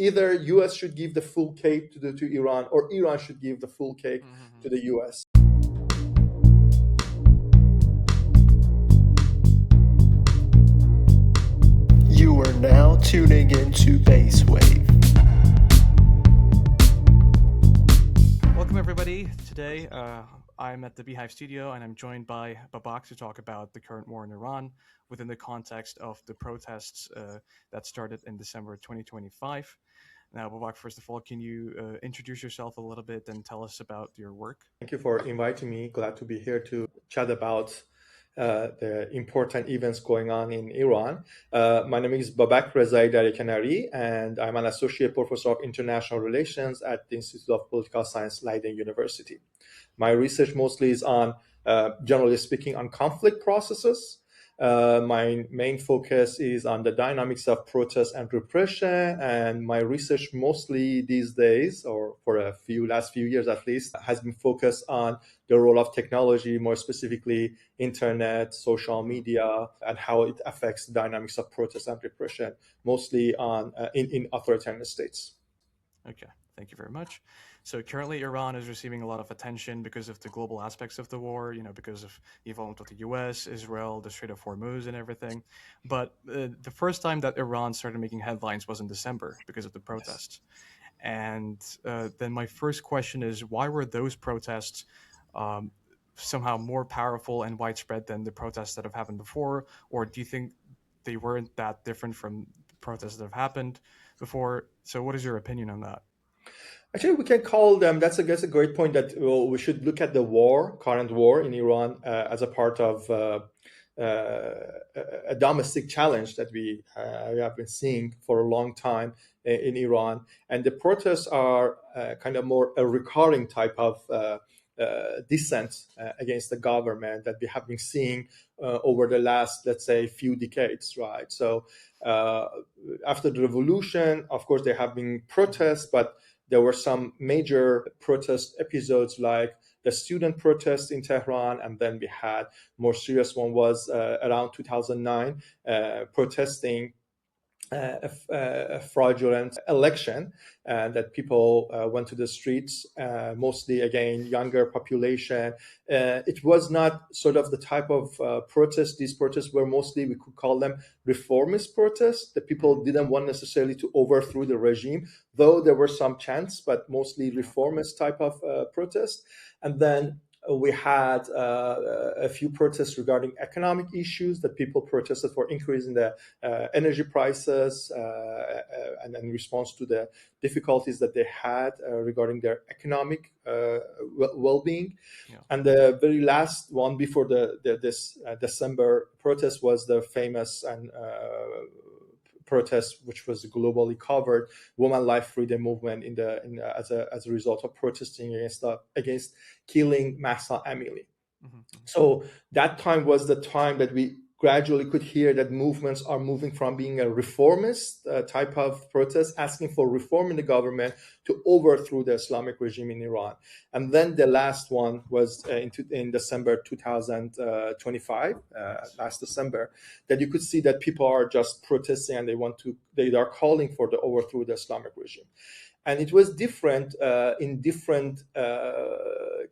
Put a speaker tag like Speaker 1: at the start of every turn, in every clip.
Speaker 1: either US should give the full cake to Iran, or Iran should give the full cake to the US.
Speaker 2: You are now tuning into BaisWave.
Speaker 3: Welcome, everybody. Today, I'm at the Beehive studio, and I'm joined by Babak to talk about the current war in Iran within the context of the protests that started in December 2025. Now, Babak, first of all, can you introduce yourself a little bit and tell us about your work?
Speaker 1: Thank you for inviting me. Glad to be here to chat about the important events going on in Iran. My name is Babak Rezaeedaryakenari, and I'm an associate professor of international relations at the Institute of Political Science, Leiden University. My research mostly is on, generally speaking, on conflict processes. My main focus is on the dynamics of protest and repression, and my research mostly these days, or for last few years at least, has been focused on the role of technology, more specifically internet, social media, and how it affects the dynamics of protest and repression, mostly in authoritarian states.
Speaker 3: Okay, thank you very much. So currently, Iran is receiving a lot of attention because of the global aspects of the war, because of the involvement of the US, Israel, the Strait of Hormuz, and everything. But the first time that Iran started making headlines was in December because of the protests. And then my first question is, why were those protests somehow more powerful and widespread than the protests that have happened before? Or do you think they weren't that different from protests that have happened before? So what is your opinion on that?
Speaker 1: Actually, we can call them, that's a great point, that we should look at the current war in Iran as a part of a domestic challenge that we have been seeing for a long time in Iran. And the protests are kind of more a recurring type of dissent against the government that we have been seeing over the last, let's say, few decades, right? So after the revolution, of course, there have been protests, but there were some major protest episodes like the student protests in Tehran, and then we had more serious one was around 2009 protesting a fraudulent election, that people went to the streets, mostly again younger population. It was not sort of the type of protest. These protests were mostly, we could call them reformist protests. The people didn't want necessarily to overthrow the regime, though there were some chants, but mostly reformist type of protest. And then we had a few protests regarding economic issues, that people protested for increasing the energy prices and in response to the difficulties that they had regarding their economic well-being. Yeah. And the very last one before this December protest was the famous and protest, which was globally covered, Women Life Freedom Movement, as a result of protesting against killing Mahsa Amini. Mm-hmm. So that time was the time that we gradually could hear that movements are moving from being a reformist type of protest, asking for reform in the government, to overthrow the Islamic regime in Iran. And then the last one was in December 2025, last December, that you could see that people are just protesting and they are calling for the overthrow of the Islamic regime. And it was different in different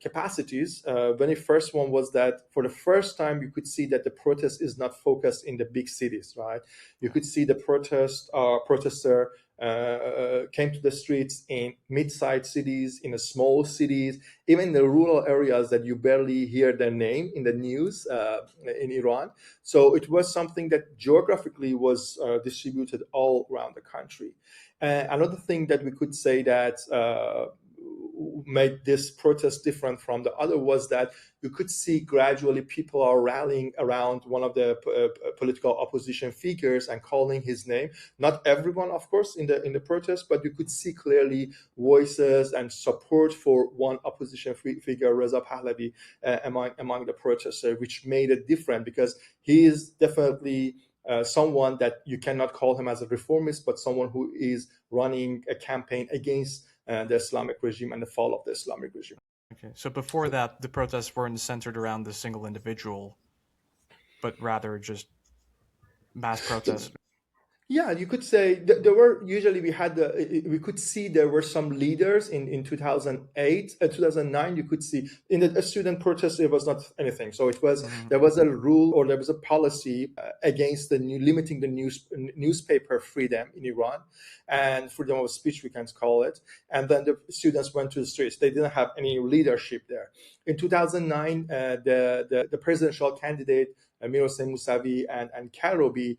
Speaker 1: capacities. Very first one was that for the first time, you could see that the protest is not focused in the big cities, right? You could see the protester came to the streets in mid-sized cities, in the small cities, even the rural areas that you barely hear their name in the news in Iran. So it was something that geographically was distributed all around the country. Another thing that we could say that made this protest different from the other was that you could see gradually people are rallying around one of the political opposition figures and calling his name. Not everyone, of course, in the protest, but you could see clearly voices and support for one opposition figure, Reza Pahlavi, among the protesters, which made it different because he is definitely someone that you cannot call him as a reformist, but someone who is running a campaign against the Islamic regime and the fall of the Islamic regime.
Speaker 3: Okay, so before that, the protests weren't centered around the single individual, but rather just mass protests.
Speaker 1: Yeah, you could say there were usually we could see there were some leaders in 2008, 2009. You could see in the student protest it was not anything. So it was
Speaker 3: Mm-hmm.
Speaker 1: there was a rule or there was a policy against limiting the newspaper freedom in Iran and freedom of speech, we can call it. And then the students went to the streets. They didn't have any leadership there. In 2009, the presidential candidate Mir Hossein Mousavi and Karobi,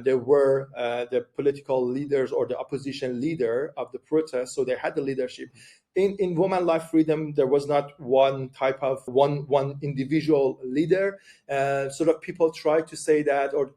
Speaker 1: they were the political leaders or the opposition leader of the protest, so they had the leadership. In women life freedom, there was not one type of one individual leader. Sort of people try to say that or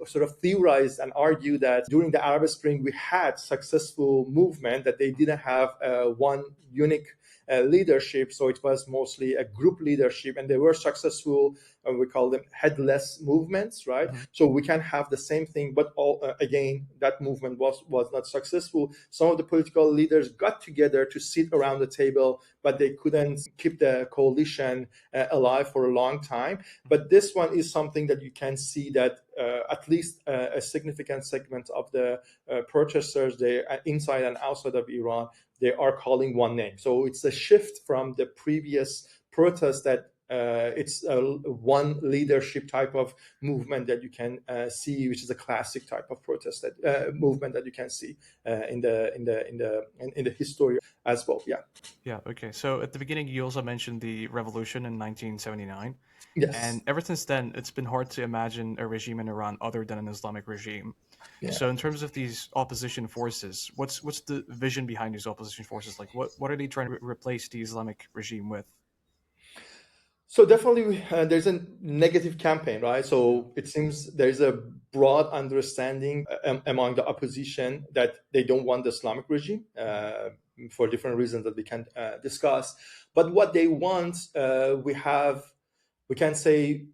Speaker 1: sort of theorize and argue that during the Arab Spring we had successful movement, that they didn't have one unique leadership, so it was mostly a group leadership, and they were successful. We call them headless movements, right?
Speaker 3: Mm-hmm.
Speaker 1: So we can have the same thing, but again, that movement was not successful. Some of the political leaders got together to sit around the table, but they couldn't keep the coalition alive for a long time. But this one is something that you can see that at least a significant segment of the protesters, they inside and outside of Iran, they are calling one name. So it's a shift from the previous protest that it's one leadership type of movement that you can see, which is a classic type of protest movement that you can see in the history as well. Yeah.
Speaker 3: Yeah. Okay. So at the beginning, you also mentioned the revolution in 1979.
Speaker 1: Yes.
Speaker 3: And ever since then, it's been hard to imagine a regime in Iran other than an Islamic regime.
Speaker 1: Yeah.
Speaker 3: So, in terms of these opposition forces, what's the vision behind these opposition forces? Like, what are they trying to replace the Islamic regime with?
Speaker 1: So definitely, there's a negative campaign, right? So it seems there's a broad understanding among the opposition that they don't want the Islamic regime for different reasons that we can discuss. But what they want, we can say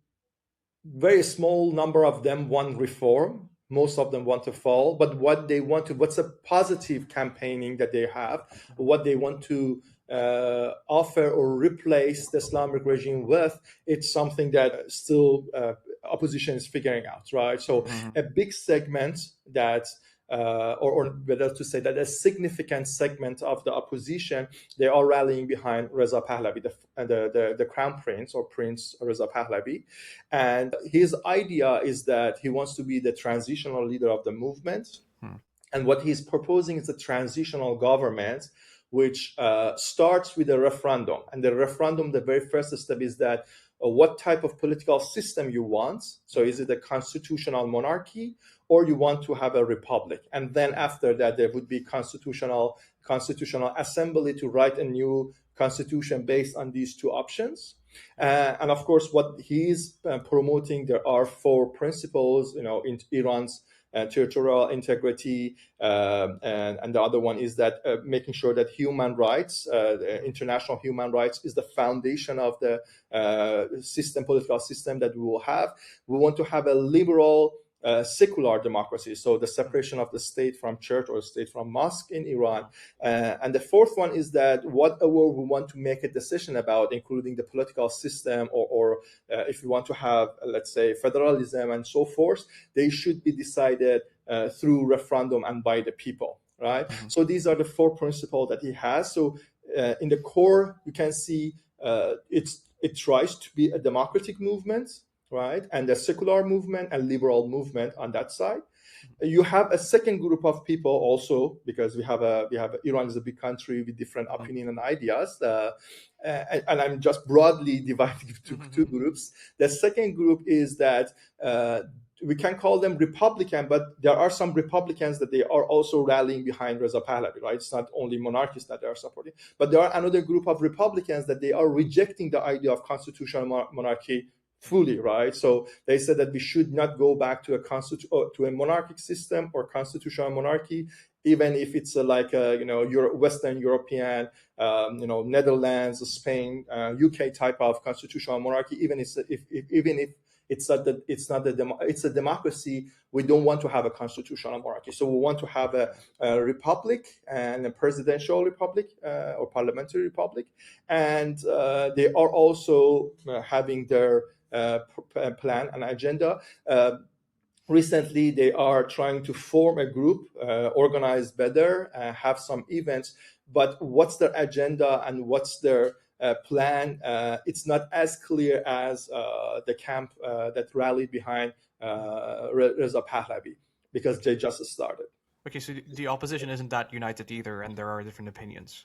Speaker 1: very small number of them want reform. Most of them want to fall. But what's a positive campaigning that they have, what they want to offer or replace the Islamic regime with, it's something that still opposition is figuring out, right? So a big segment that or better to say that a significant segment of the opposition, they are rallying behind Reza Pahlavi, the crown prince or Prince Reza Pahlavi. And his idea is that he wants to be the transitional leader of the movement. And what he's proposing is a transitional government, which starts with a referendum. And the referendum, the very first step is that what type of political system you want. So is it a constitutional monarchy or you want to have a republic? And then after that, there would be constitutional assembly to write a new constitution based on these two options. And of course, what he's promoting, there are 4 principles, in Iran's territorial integrity, and the other one is that making sure that human rights, international human rights, is the foundation of the political system that we will have. We want to have a liberal, secular democracy, so the separation of the state from church or state from mosque in Iran. And the 4th one is that whatever we want to make a decision about, including the political system or if we want to have, let's say, federalism and so forth, they should be decided through referendum and by the people, right? So these are the 4 principles that he has. So in the core, you can see it tries to be a democratic movement, right? And a secular movement and liberal movement on that side. You have a second group of people also, because we have Iran is a big country with different opinion and ideas, and I'm just broadly dividing into 2 groups. The second group is that we can call them Republican, but there are some Republicans that they are also rallying behind Reza Pahlavi, right? It's not only monarchists that they are supporting, but there are another group of Republicans that they are rejecting the idea of constitutional monarchy fully, right? So they said that we should not go back to a monarchic system or constitutional monarchy, even if it's like Western European, Netherlands, Spain, UK type of constitutional monarchy. Even if it's a democracy, we don't want to have a constitutional monarchy. So we want to have a republic and a presidential republic or parliamentary republic, and they are also having their plan and agenda. recently they are trying to form a group, organize better, have some events, but what's their agenda and what's their plan? It's not as clear as the camp that rallied behind Reza Pahlavi, because they just started.
Speaker 3: Okay, so the opposition isn't that united either, and there are different opinions.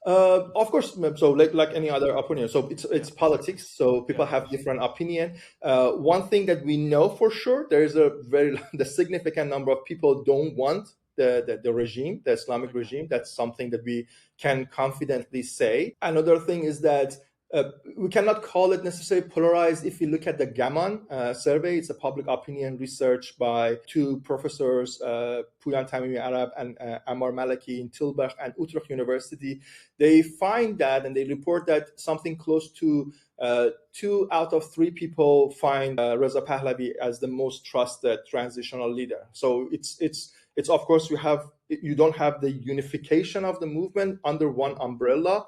Speaker 1: Of course, so like any other opinion. So it's politics. So people have different opinion. One thing that we know for sure, there is the significant number of people don't want the regime, the Islamic regime. That's something that we can confidently say. Another thing is that we cannot call it necessarily polarized. If you look at the Gammon survey, it's a public opinion research by two professors, Puyan Tamimi Arab and Ammar Malaki in Tilburg and Utrecht University. They find that, and they report that something close to 2 out of 3 people find Reza Pahlavi as the most trusted transitional leader. So it's of course you don't have the unification of the movement under one umbrella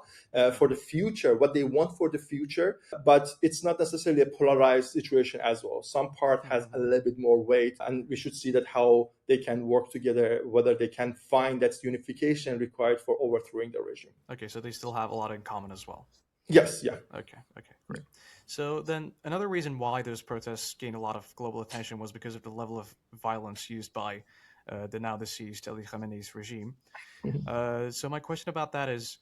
Speaker 1: for the future, what they want for the future, but it's not necessarily a polarized situation as well. Some part has a little bit more weight, and we should see that how they can work together, whether they can find that unification required for overthrowing the regime.
Speaker 3: Okay, so they still have a lot in common as well.
Speaker 1: Yes, yeah.
Speaker 3: Okay, great. So then another reason why those protests gained a lot of global attention was because of the level of violence used by the now deceased Ali Khamenei's regime. So my question about that is,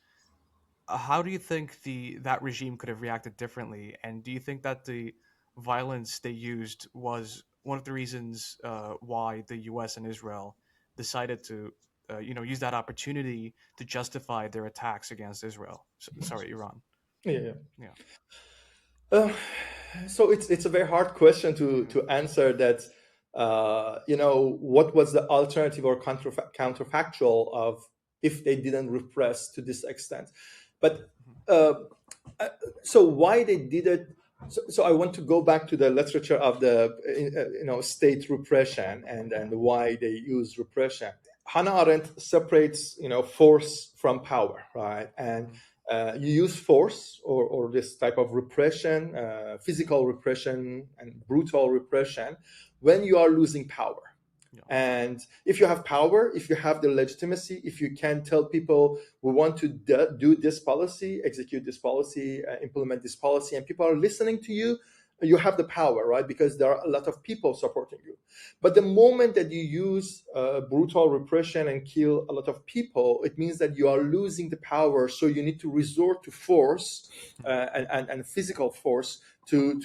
Speaker 3: how do you think that regime could have reacted differently? And do you think that the violence they used was one of the reasons why the U.S. and Israel decided to use that opportunity to justify their attacks against Israel? Iran.
Speaker 1: Yeah. So it's a very hard question to answer. That what was the alternative or counterfactual of if they didn't repress to this extent? But so why they did it? So I want to go back to the literature of the state repression and why they use repression. Hannah Arendt separates force from power, right? And you use force or this type of repression, physical repression and brutal repression, when you are losing power. And if you have power, if you have the legitimacy, if you can tell people we want to do this policy, execute this policy, implement this policy, and people are listening to you, you have the power, right? Because there are a lot of people supporting you. But the moment that you use brutal repression and kill a lot of people, it means that you are losing the power. So you need to resort to force and physical force to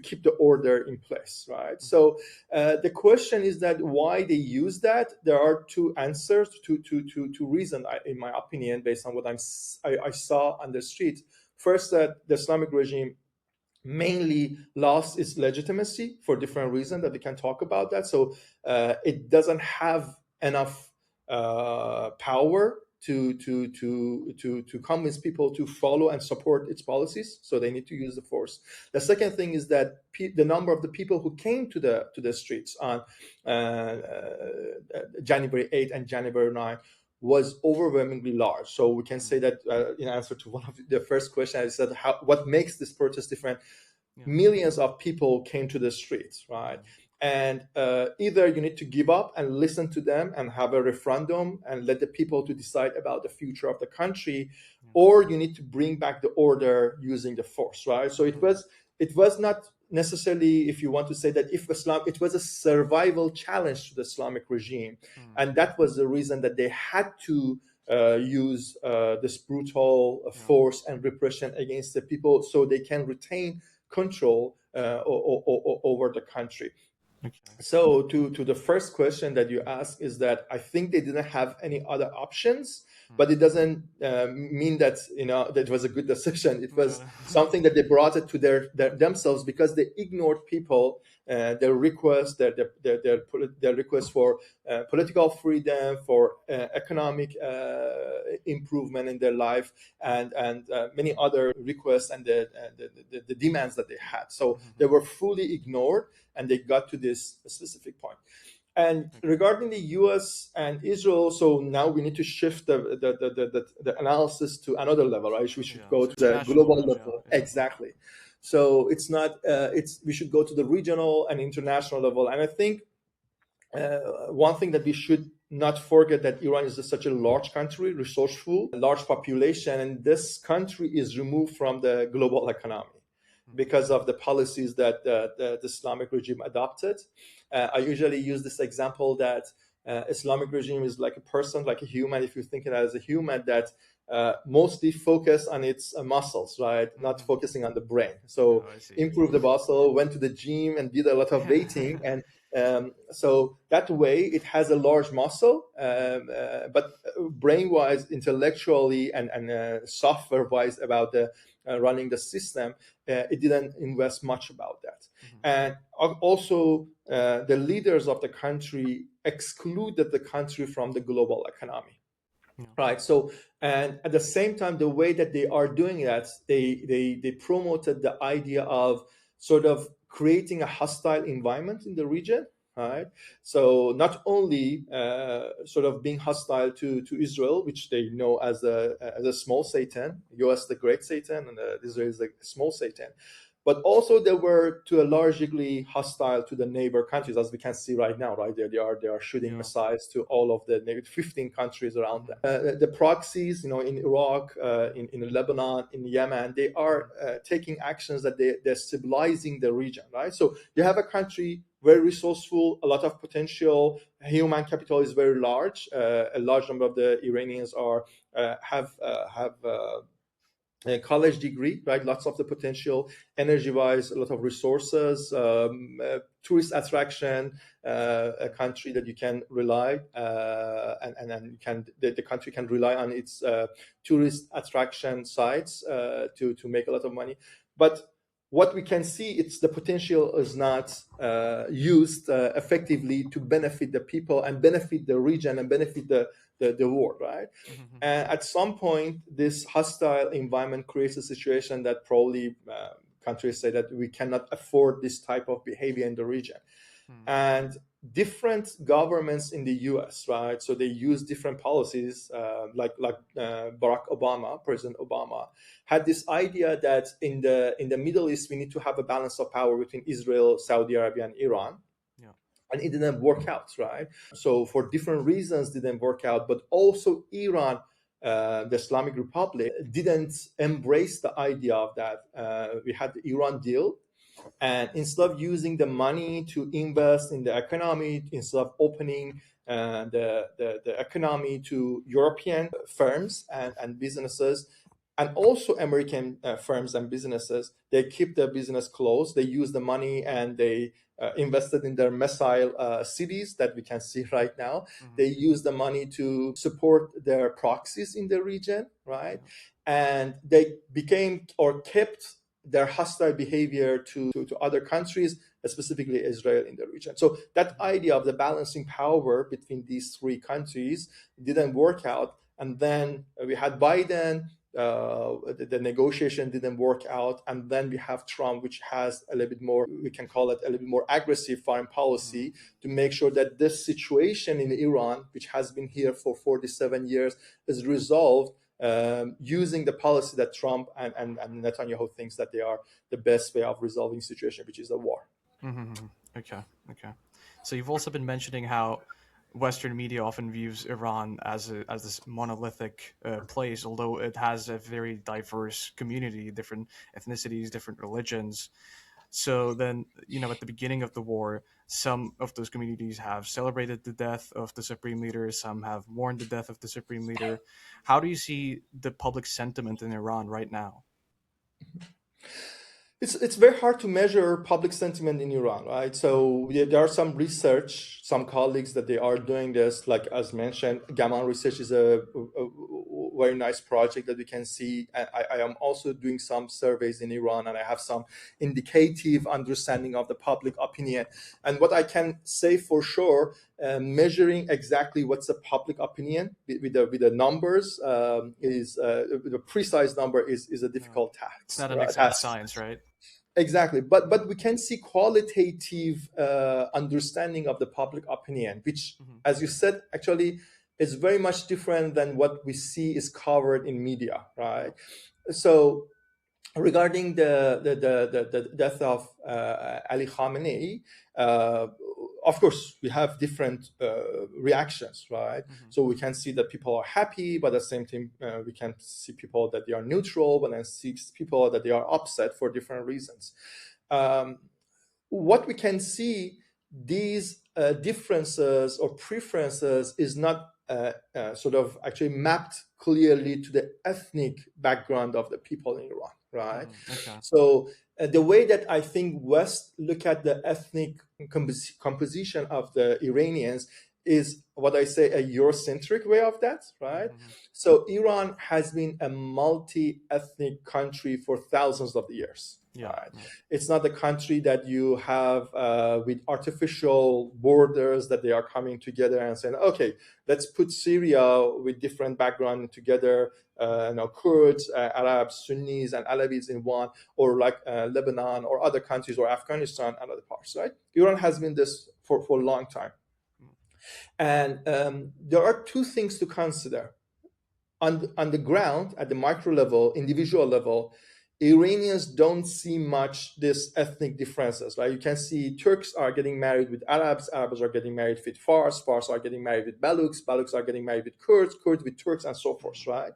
Speaker 1: keep the order in place, right? So the question is that why they use that. There are two answers, two reasons, in my opinion, based on what I saw on the street. First, that the Islamic regime mainly lost its legitimacy for different reasons that we can talk about that. So it doesn't have enough power to convince people to follow and support its policies. So they need to use the force. The second thing is that the number of the people who came to the streets on January 8 and January 9 was overwhelmingly large. So we can say that in answer to one of the first question, I said, what makes this protest different? Millions of people came to the streets, right? And either you need to give up and listen to them and have a referendum and let the people to decide about the future of the country, or you need to bring back the order using the force, right? So it was not necessarily, if you want to say that it was a survival challenge to the Islamic regime. And that was the reason that they had to use this brutal force and repression against the people so they can retain control over the country. Okay. So to the first question that you asked is that I think they didn't have any other options, but it doesn't mean that that it was a good decision. It was something that they brought it to themselves because they ignored people, their requests, their requests for political freedom, for economic improvement in their life, and many other requests and the demands that they had. So they were fully ignored, and they got to this specific point. And regarding the U.S. and Israel, so now we need to shift the analysis to another level, right? We should go to the global level. Exactly. So it's not. We should go to the regional and international level. And I think one thing that we should not forget, that Iran is such a large country, resourceful, large population, and this country is removed from the global economy because of the policies that the Islamic regime adopted. I usually use this example that Islamic regime is like a person, like a human. If you think it as a human, that mostly focus on its muscles, right? Not focusing on the brain. So improve the muscle, went to the gym and did a lot of weighting, and so that way it has a large muscle, but brain-wise, intellectually, and software-wise about the running the system, it didn't invest much about that. And also, the leaders of the country excluded the country from the global economy. Right. So, and at the same time, the way that they are doing that, they promoted the idea of sort of creating a hostile environment in the region. Right. So not only sort of being hostile to Israel, which they know as a small Satan, U.S. the great Satan, and Israel is the small Satan, but also they were to a large degree hostile to the neighbor countries, as we can see right now. Right, they are shooting missiles to all of the 15 countries around them. The proxies, in Iraq, in Lebanon, in Yemen, they are taking actions that they're stabilizing the region. Right, so you have a country very resourceful, a lot of potential. Human capital is very large. A large number of the Iranians have a college degree, right? Lots of the potential, energy-wise, a lot of resources, tourist attraction, a country that you can rely, and the country can rely on its tourist attraction sites to make a lot of money. But what we can see, it's the potential is not used effectively to benefit the people and benefit the region and benefit the world, right? And at some point, this hostile environment creates a situation that probably countries say that we cannot afford this type of behavior in the region. And different governments in the U.S., right? So they use different policies, like Barack Obama, President Obama, had this idea that in the Middle East we need to have a balance of power between Israel, Saudi Arabia, and Iran. And it didn't work out, right? So for different reasons, didn't work out. But also Iran, the Islamic Republic, didn't embrace the idea of that. We had the Iran deal. And instead of using the money to invest in the economy, instead of opening the economy to European firms and businesses, and also American firms and businesses, they keep their business closed. They use the money and they invested in their missile cities that we can see right now. They use the money to support their proxies in the region, right? And they became or kept their hostile behavior to other countries, specifically Israel in the region. So that idea of the balancing power between these three countries didn't work out. And then we had Biden, the negotiation didn't work out. And then we have Trump, which has a little bit more, we can call it a little bit more aggressive foreign policy to make sure that this situation in Iran, which has been here for 47 years, is resolved using the policy that Trump and Netanyahu thinks that they are the best way of resolving situation, which is a war.
Speaker 3: Okay. So you've also been mentioning how Western media often views Iran as this monolithic place, although it has a very diverse community, different ethnicities, different religions. So then, at the beginning of the war, some of those communities have celebrated the death of the supreme leader. Some have mourned the death of the supreme leader. How do you see the public sentiment in Iran right now?
Speaker 1: It's very hard to measure public sentiment in Iran, right? So there are some research, some colleagues that they are doing this, like as mentioned, Gaman Research is a very nice project that we can see. I am also doing some surveys in Iran, and I have some indicative understanding of the public opinion. And what I can say for sure, measuring exactly what's the public opinion with the numbers is the precise number is a difficult task.
Speaker 3: It's not an exact science, right?
Speaker 1: Exactly, but we can see qualitative understanding of the public opinion, which, as you said, actually is very much different than what we see is covered in media, right? So regarding the death of Ali Khamenei, uh, of course, we have different reactions, right? So we can see that people are happy, but at the same time, we can see people that they are neutral, but then see people that they are upset for different reasons. What we can see, these differences or preferences is not sort of actually mapped clearly to the ethnic background of the people in Iran, right?
Speaker 3: Okay.
Speaker 1: So the way that I think West look at the ethnic composition of the Iranians is what I say a Eurocentric way of that, right? So Iran has been a multi-ethnic country for thousands of years.
Speaker 3: Yeah.
Speaker 1: Right. It's not a country that you have with artificial borders that they are coming together and saying, okay, let's put Syria with different background together, Kurds, Arabs, Sunnis, and Alawites in one, or like Lebanon or other countries, or Afghanistan and other parts, right? Iran has been this for a long time. And there are two things to consider. On the ground, at the micro level, individual level, Iranians don't see much this ethnic differences, right? You can see Turks are getting married with Arabs, Arabs are getting married with Fars, Fars are getting married with Baluchs, Baluchs are getting married with Kurds, Kurds with Turks, and so forth, right?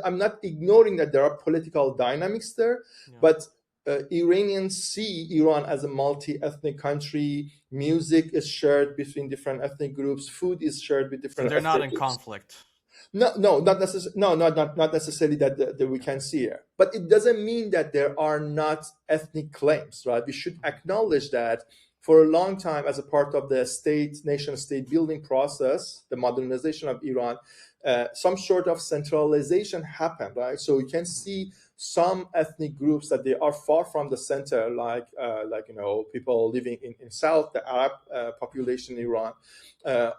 Speaker 1: I'm not ignoring that there are political dynamics there, but Iranians see Iran as a multi-ethnic country. Music is shared between different ethnic groups. Food is shared with different.
Speaker 3: So they're not in
Speaker 1: groups.
Speaker 3: conflict.
Speaker 1: No, not necessarily. No, not necessarily that we can see here. But it doesn't mean that there are not ethnic claims, right? We should acknowledge that for a long time, as a part of the nation-state building process, the modernization of Iran, some sort of centralization happened, right? So you can see some ethnic groups that they are far from the center, like people living in South, the Arab population in Iran,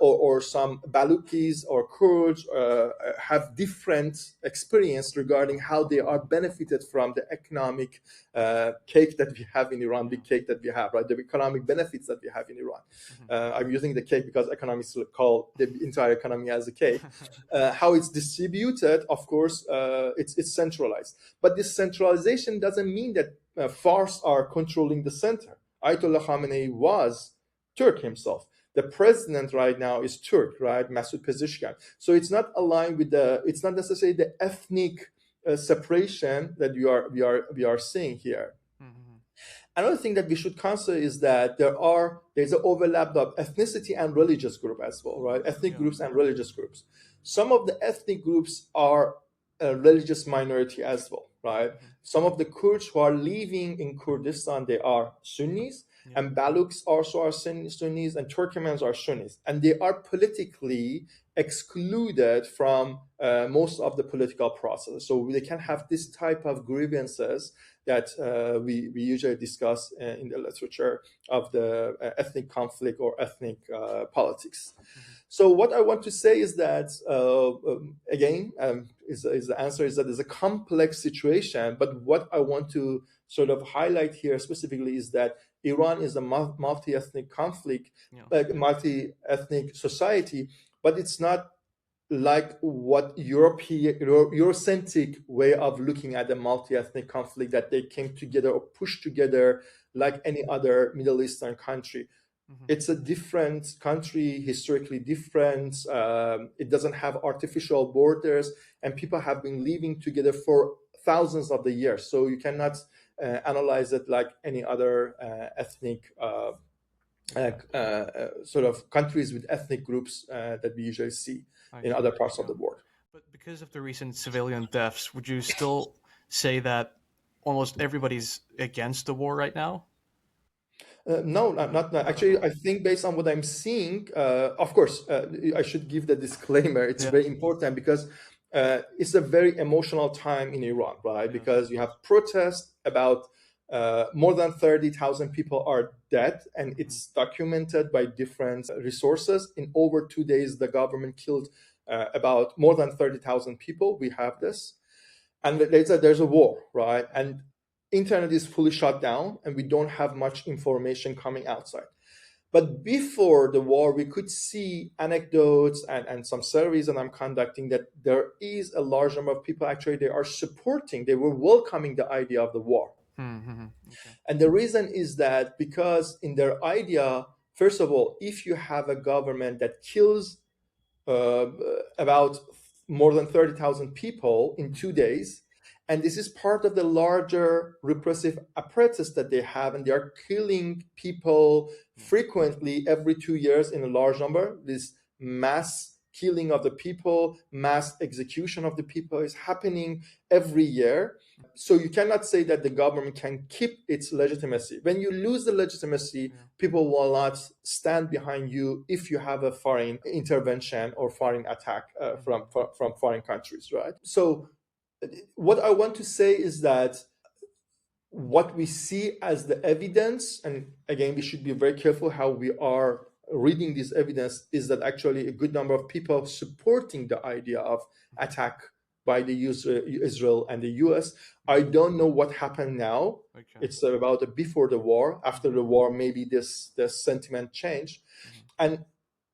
Speaker 1: or some Baluchis or Kurds have different experience regarding how they are benefited from the economic cake that we have in Iran, big cake that we have, right? The economic benefits that we have in Iran. I'm using the cake because economists call the entire economy as a cake. How it's distributed, of course, it's centralized. But this centralization doesn't mean that Fars are controlling the center. Ayatollah Khamenei was Turk himself. The president right now is Turk, right? Masoud Pezeshkian. So it's not aligned with it's not necessarily the ethnic separation that we are seeing here. Another thing that we should consider is that there's an overlap of ethnicity and religious group as well, right? Ethnic groups and religious groups. Some of the ethnic groups are a religious minority as well, right? Some of the Kurds who are living in Kurdistan, they are Sunnis, and Baluchs also are Sunnis, and Turkmens are Sunnis, and they are politically excluded from most of the political process. So they can have this type of grievances that we usually discuss in the literature of the ethnic conflict or ethnic politics. So what I want to say is that, again, the answer is that it's a complex situation, but what I want to sort of highlight here specifically is that Iran is a multi-ethnic conflict, multi-ethnic society, but it's not like what Eurocentric way of looking at a multi-ethnic conflict, that they came together or pushed together like any other Middle Eastern country. It's a different country, historically different. It doesn't have artificial borders, and people have been living together for thousands of the years. So you cannot analyze it like any other ethnic sort of countries with ethnic groups that we usually see in other parts of the world.
Speaker 3: But because of the recent civilian deaths, would you still say that almost everybody's against the war right now?
Speaker 1: No, not actually. I think based on what I'm seeing, of course, I should give the disclaimer. It's very important because it's a very emotional time in Iran, right? Because you have protests about more than 30,000 people are dead, and it's documented by different resources. In over 2 days, the government killed about more than 30,000 people. We have this. And later there's a war, right? And internet is fully shut down, and we don't have much information coming outside. But before the war, we could see anecdotes and some surveys that I'm conducting that there is a large number of people actually they are supporting, they were welcoming the idea of the war.
Speaker 3: Okay.
Speaker 1: And the reason is that because in their idea, first of all, if you have a government that kills uh, about more than 30,000 people in 2 days, and this is part of the larger repressive apparatus that they have, and they are killing people frequently every 2 years in a large number. This mass killing of the people, mass execution of the people is happening every year. So you cannot say that the government can keep its legitimacy. When you lose the legitimacy, people will not stand behind you if you have a foreign intervention or foreign attack from foreign countries, right? So what I want to say is that what we see as the evidence, and again, we should be very careful how we are reading this evidence, is that actually a good number of people supporting the idea of attack by the Israel and the US. I don't know what happened now.
Speaker 3: Okay.
Speaker 1: It's about before the war. After the war, maybe this sentiment changed. And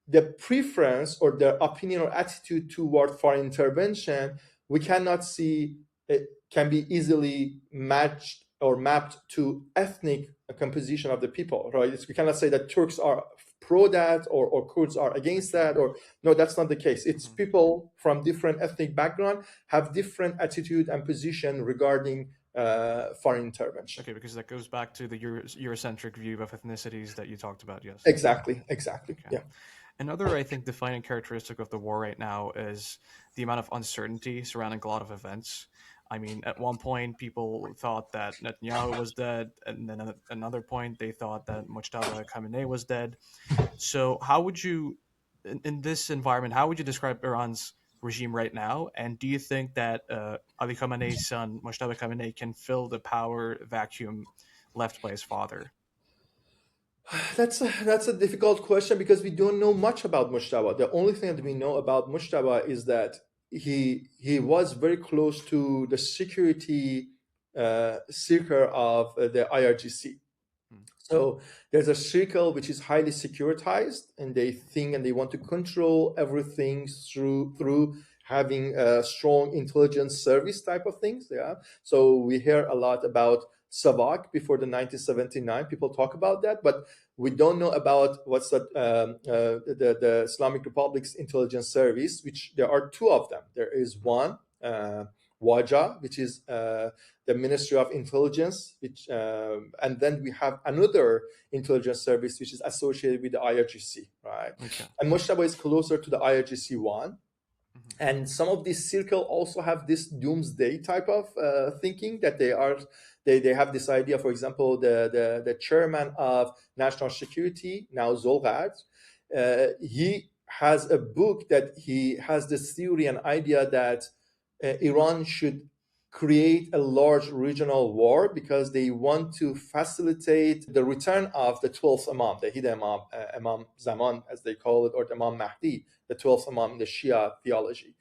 Speaker 1: the preference or their opinion or attitude toward foreign intervention, we cannot see it can be easily matched or mapped to ethnic composition of the people, right? We cannot say that Turks are pro that or Kurds are against that, or no, that's not the case. It's people from different ethnic background have different attitude and position regarding foreign intervention.
Speaker 3: Okay, because that goes back to the Eurocentric view of ethnicities that you talked about, yes.
Speaker 1: Exactly.
Speaker 3: Okay.
Speaker 1: Yeah.
Speaker 3: Another, I think, defining characteristic of the war right now is the amount of uncertainty surrounding a lot of events. I mean, at one point, people thought that Netanyahu was dead, and then at another point, they thought that Mojtaba Khamenei was dead. So, how would you, in this environment, how would you describe Iran's regime right now? And do you think that Ali Khamenei's son, Mojtaba Khamenei, can fill the power vacuum left by his father?
Speaker 1: That's a difficult question because we don't know much about Mujtaba. The only thing that we know about Mujtaba is that he was very close to the security circle of the IRGC. So there's a circle which is highly securitized, and they think and they want to control everything through having a strong intelligence service type of things. Yeah. So we hear a lot about Savak before the 1979. People talk about that, but we don't know about what's that the Islamic Republic's intelligence service, which there are two of them. There is one, Waja, which is the Ministry of Intelligence, which and then we have another intelligence service which is associated with the IRGC, right?
Speaker 3: Okay.
Speaker 1: And Mojtaba is closer to the IRGC one. And some of these circle also have this doomsday type of thinking that they have this idea. For example, the chairman of national security now, Zolgad, he has a book that he has this theory and idea that Iran should create a large regional war because they want to facilitate the return of the 12th Imam, the hidden Imam, Imam Zaman, as they call it, or the Imam Mahdi, the 12th Imam in the Shia theology.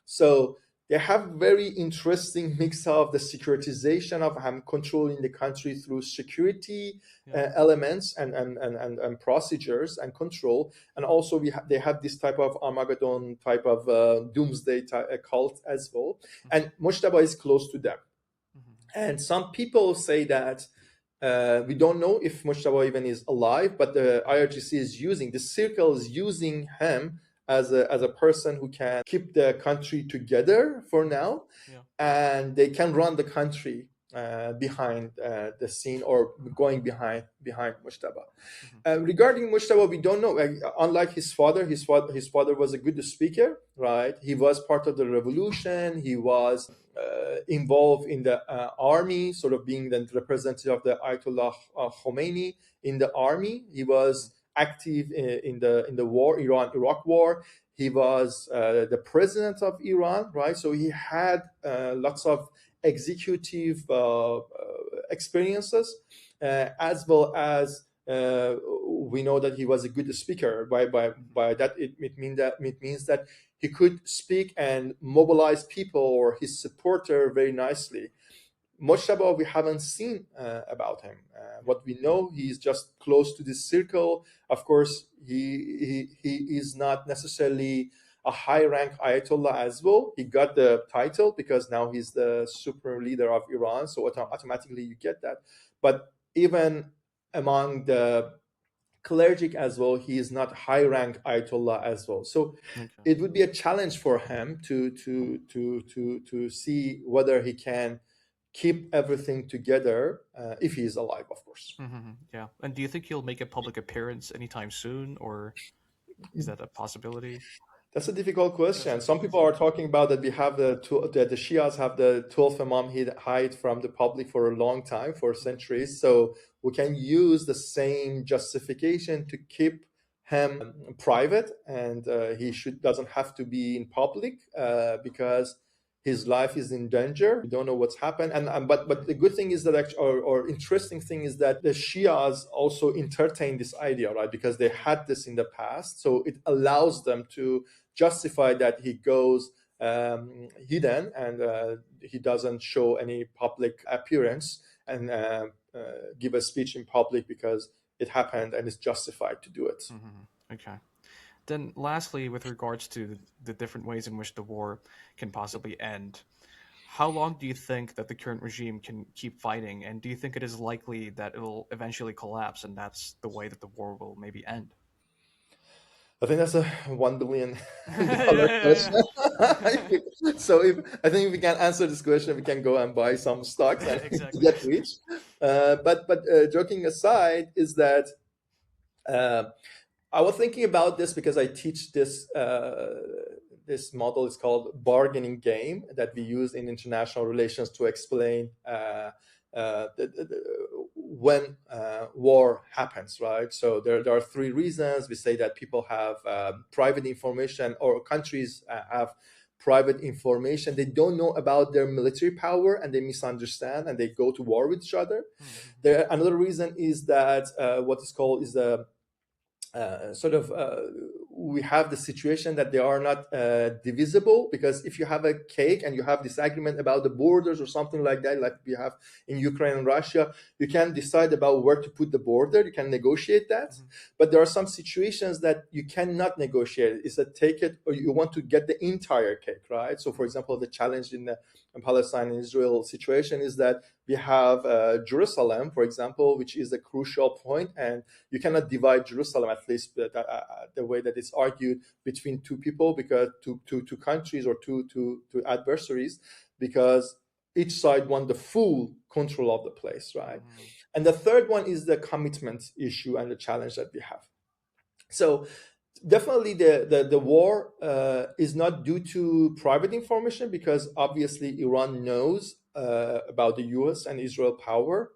Speaker 1: So they have very interesting mix of the securitization of controlling the country through security elements and procedures and control, and also they have this type of Armageddon type of doomsday cult as well. And Mojtaba is close to them. And some people say that we don't know if Mojtaba even is alive, but the IRGC is using, the circle is using him as a person who can keep the country together for now, and they can run the country behind the scene or going behind Mojtaba. Regarding Mojtaba, we don't know. Unlike his father was a good speaker, right? He was part of the revolution. He was involved in the army, sort of being the representative of the Ayatollah Khomeini in the army. He was active in the war, Iran-Iraq war. He was the president of Iran, right? So he had lots of executive experiences, as well as we know that he was a good speaker. By that, it means that he could speak and mobilize people or his supporter very nicely. Moshtaba, we haven't seen about him. What we know, he's just close to this circle. Of course, he is not necessarily a high-rank Ayatollah as well. He got the title because now he's the supreme leader of Iran, so automatically you get that. But even among the cleric as well, he is not high-rank Ayatollah as well. So it would be a challenge for him to see whether he can keep everything together if he is alive, of course.
Speaker 3: Yeah. And do you think he'll make a public appearance anytime soon, or is that a possibility?
Speaker 1: That's a difficult question. Some people are talking about that we have the Shias have the 12th Imam hide from the public for a long time, for centuries. So we can use the same justification to keep him private, and he doesn't have to be in public because his life is in danger. We don't know what's happened, but the good thing is that or interesting thing is that the Shias also entertain this idea, right? Because they had this in the past, so it allows them to justify that he goes hidden and he doesn't show any public appearance and give a speech in public because it happened and it's justified to do it.
Speaker 3: Okay. Then lastly, with regards to the different ways in which the war can possibly end, how long do you think that the current regime can keep fighting? And do you think it is likely that it'll eventually collapse and that's the way that the war will maybe end?
Speaker 1: I think that's a $1 billion question. So I think if we can answer this question, we can go and buy some stocks and get rich. But joking aside, is that I was thinking about this because I teach this this model is called bargaining game that we use in international relations to explain when war happens, right? So there are three reasons. We say that people have private information, or countries have private information. They don't know about their military power and they misunderstand and they go to war with each other. Another reason is that what is called is the we have the situation that they are not divisible, because if you have a cake and you have disagreement about the borders or something like that, like we have in Ukraine and Russia, you can decide about where to put the border, you can negotiate that. But there are some situations that you cannot negotiate. It's a take it or you want to get the entire cake, right? So for example, the challenge in the Palestine and Israel situation is that we have Jerusalem, for example, which is a crucial point, and you cannot divide Jerusalem, at least the way that it's argued, between two people, because two countries or two adversaries, because each side want the full control of the place, right? And the third one is the commitment issue and the challenge that we have. So definitely the war is not due to private information, because obviously Iran knows about the US and Israel power.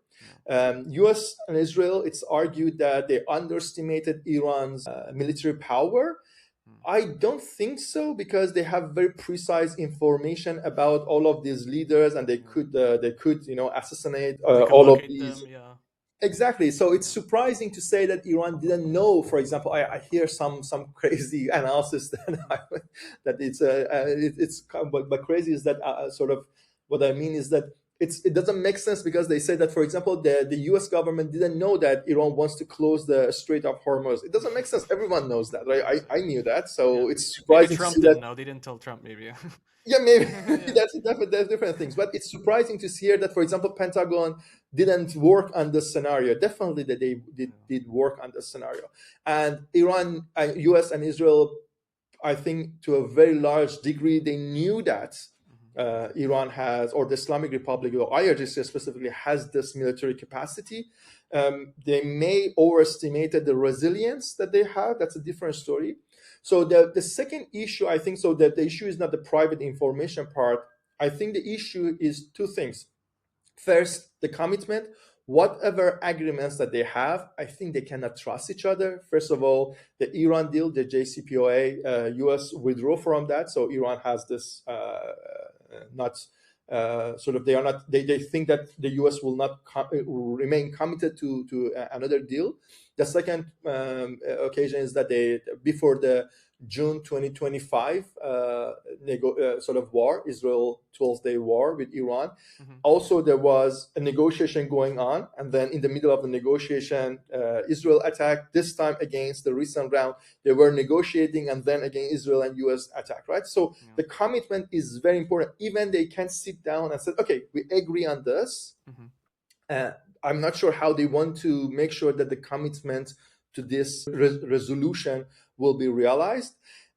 Speaker 1: US and Israel, it's argued that they underestimated Iran's military power. I don't think so, because they have very precise information about all of these leaders, and they could assassinate all of these. Exactly. So it's surprising to say that Iran didn't know. For example, I hear some crazy analysis that it's but crazy is that sort of what I mean is that it doesn't make sense, because they say that, for example, the U.S. government didn't know that Iran wants to close the Strait of Hormuz. It doesn't make sense. Everyone knows that, right? I knew that. So it's surprising.
Speaker 3: Maybe Trump didn't know. They didn't tell Trump, maybe.
Speaker 1: Yeah, maybe that's different things. But it's surprising to hear that, for example, Pentagon didn't work on this scenario. Definitely that they did work on this scenario. And Iran, U.S. and Israel, I think to a very large degree, they knew that Iran has, or the Islamic Republic, or IRGC specifically, has this military capacity. They may overestimated the resilience that they have. That's a different story. So the second issue, I think, so that the issue is not the private information part. I think the issue is two things. First, the commitment. Whatever agreements that they have, I think they cannot trust each other. First of all, the Iran deal, the JCPOA, US withdrew from that. So Iran has this they think that the US will not remain committed to another deal. The second occasion is that before the June 2025 sort of war, Israel 12-day war with Iran. Also, there was a negotiation going on, and then in the middle of the negotiation, Israel attacked. This time against the recent round, they were negotiating, and then again Israel and US attacked. Right. So the commitment is very important. Even they can sit down and say, "Okay, we agree on this." I'm not sure how they want to make sure that the commitment to this resolution will be realized.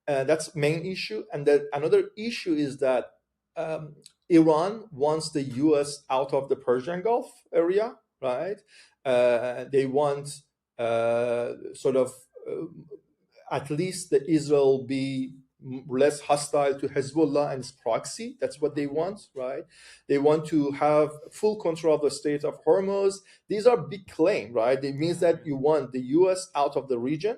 Speaker 1: That's main issue. And then another issue is that Iran wants the U.S. out of the Persian Gulf area, right? They want sort of at least the Israel be less hostile to Hezbollah and its proxy. That's what they want, right? They want to have full control of the Strait of Hormuz. These are big claims, right? It means that you want the U.S. out of the region.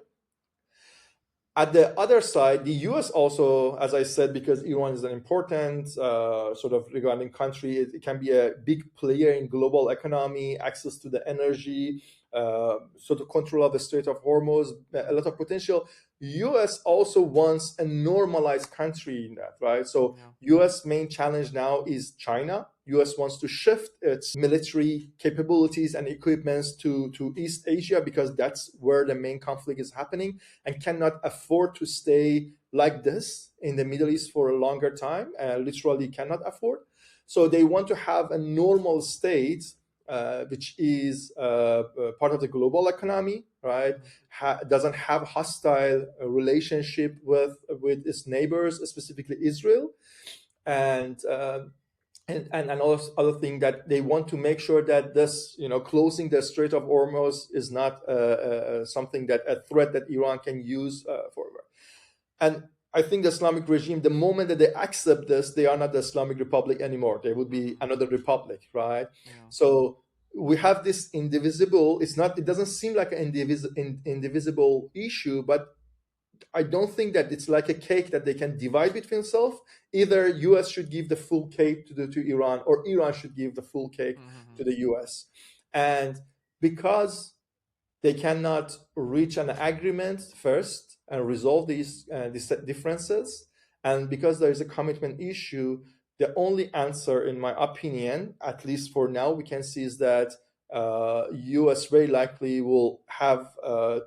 Speaker 1: At the other side, the U.S. also, as I said, because Iran is an important sort of regarding country, it can be a big player in global economy, access to the energy, sort of control of the Strait of Hormuz, a lot of potential. U.S. also wants a normalized country in that, right? So U.S. main challenge now is China. U.S. wants to shift its military capabilities and equipments to East Asia because that's where the main conflict is happening and cannot afford to stay like this in the Middle East for a longer time, literally cannot afford. So they want to have a normal state which is part of the global economy, right? Doesn't have hostile relationship with its neighbors, specifically Israel, and also other thing that they want to make sure that this, closing the Strait of Hormuz is not something that a threat that Iran can use forward. And I think the Islamic regime, the moment that they accept this, they are not the Islamic Republic anymore. They would be another republic, right? So we have this indivisible. It doesn't seem like an indivisible issue, but I don't think that it's like a cake that they can divide between themselves. Either U.S. should give the full cake to Iran, or Iran should give the full cake to the U.S. And because they cannot reach an agreement first and resolve these differences, and because there is a commitment issue, the only answer, in my opinion, at least for now, we can see is that U.S. very likely will have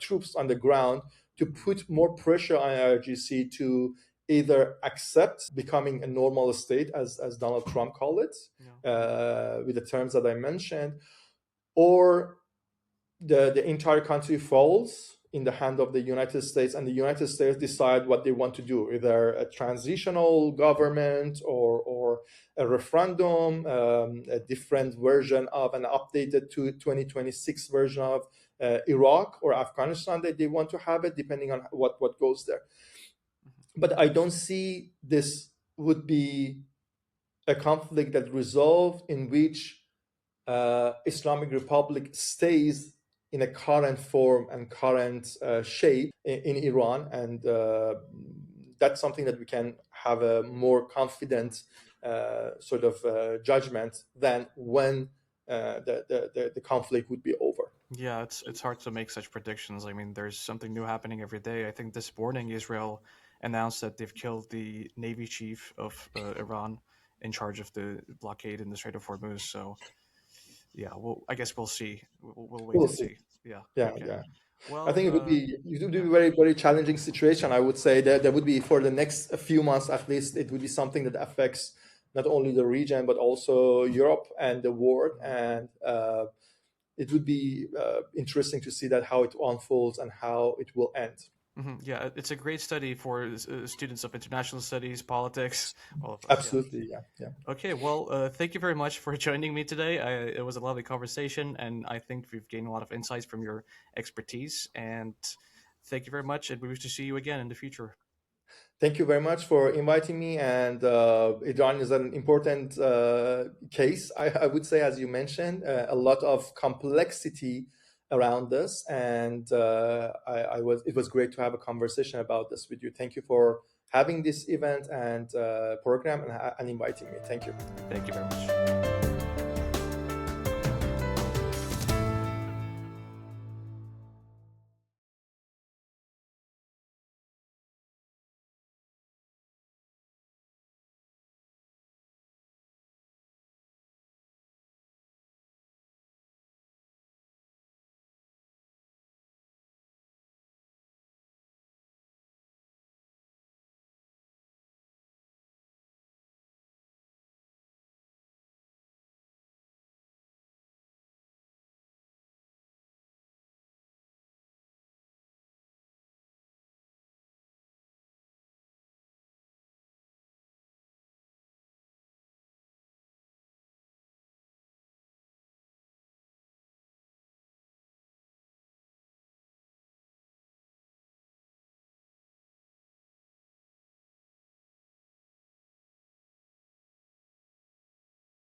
Speaker 1: troops on the ground to put more pressure on IRGC to either accept becoming a normal state, as Donald Trump called it, with the terms that I mentioned, or the entire country falls in the hand of the United States, and the United States decide what they want to do, either a transitional government or a referendum, a different version of an updated 2026 version of Iraq or Afghanistan that they want to have it, depending on what goes there. But I don't see this would be a conflict that resolved in which Islamic Republic stays in a current form and current shape in Iran, and that's something that we can have a more confident sort of judgment than when the conflict would be over.
Speaker 3: Yeah, it's hard to make such predictions. I mean, there's something new happening every day. I think this morning Israel announced that they've killed the Navy chief of Iran in charge of the blockade in the Strait of Hormuz. So, yeah, I guess we'll see. We'll wait and see. Yeah.
Speaker 1: Yeah.
Speaker 3: Well,
Speaker 1: I think it would be a very, very challenging situation. I would say that there would be, for the next few months at least, it would be something that affects not only the region but also Europe and the world. And it would be interesting to see that how it unfolds and how it will end.
Speaker 3: Yeah, it's a great study for students of international studies, politics, all of us.
Speaker 1: Absolutely, yeah.
Speaker 3: Okay, well, thank you very much for joining me today. It was a lovely conversation, and I think we've gained a lot of insights from your expertise. And thank you very much, and we wish to see you again in the future.
Speaker 1: Thank you very much for inviting me. And Iran is an important case, I would say, as you mentioned, a lot of complexity around this, and it was great to have a conversation about this with you. Thank you for having this event and program and inviting me. Thank you.
Speaker 3: Thank you very much.